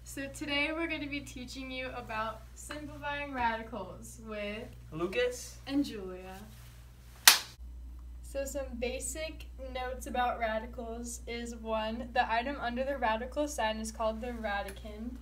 So today we're going to be teaching you about simplifying radicals with Lucas and Julia. So some basic notes about radicals is 1, the item under the radical sign is called the radicand.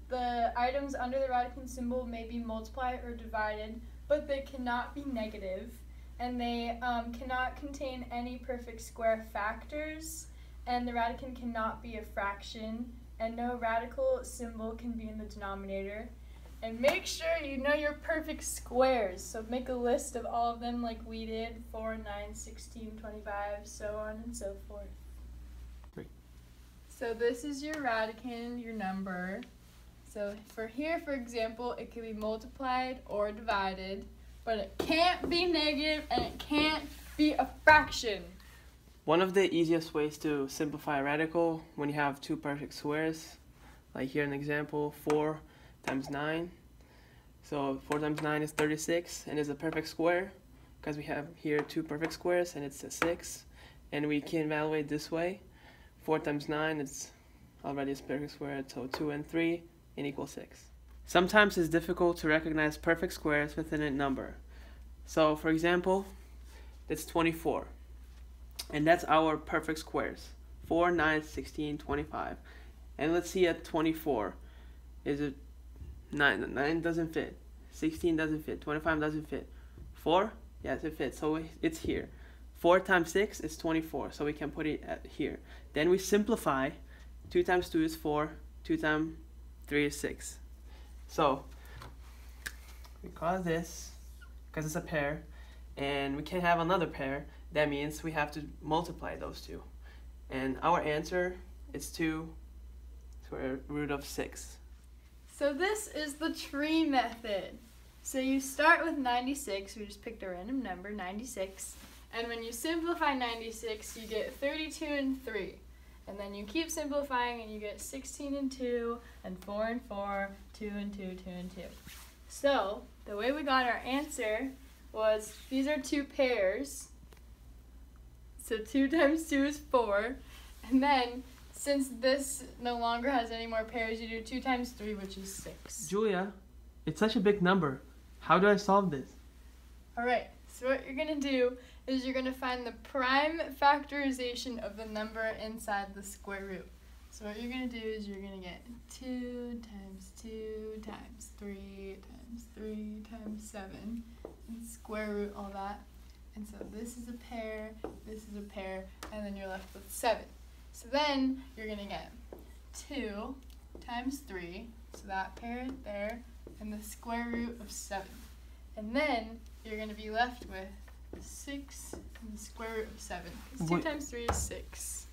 The items under the radicand symbol may be multiplied or divided, but they cannot be negative, and they cannot contain any perfect square factors, and the radicand cannot be a fraction, and no radical symbol can be in the denominator. And make sure you know your perfect squares. So make a list of all of them like we did, 4, 9, 16, 25, so on and so forth. 3. So this is your radicand, your number. So for here, for example, it can be multiplied or divided, but it can't be negative and it can't be a fraction. One of the easiest ways to simplify a radical when you have two perfect squares, like here in the example, 4 times 9. So 4 times 9 is 36 and is a perfect square because we have here two perfect squares and it's a 6. And we can evaluate this way. 4 times 9 is already a perfect square, so 2 and 3 and equals 6. Sometimes it's difficult to recognize perfect squares within a number. So for example, that's 24. And that's our perfect squares. 4, 9, 16, 25. And let's see at 24. Is it 9? 9 doesn't fit. 16 doesn't fit. 25 doesn't fit. 4? Yes, it fits. So it's here. 4 times 6 is 24. So we can put it at here. Then we simplify. 2 times 2 is 4. 2 times 3 is 6. So we call this, because it's a pair, and we can't have another pair. That means we have to multiply those two. And our answer is 2 square root of 6. So this is the tree method. So you start with 96, we just picked a random number, 96. And when you simplify 96, you get 32 and 3. And then you keep simplifying and you get 16 and 2, and 4 and 4, 2 and 2, 2 and 2. So the way we got our answer was, these are two pairs. So 2 times 2 is 4. And then, since this no longer has any more pairs, you do 2 times 3, which is 6. Julia, it's such a big number. How do I solve this? Alright, so what you're going to do is you're going to find the prime factorization of the number inside the square root. So what you're going to do is you're going to get 2 times 2 times 3 times 3 times 7, and square root all that. And so this is a pair, and then you're left with 7. So then you're going to get 2 times 3, so that pair there, and the square root of 7. And then you're going to be left with 6 and the square root of 7. Because 2 times 3 is 6.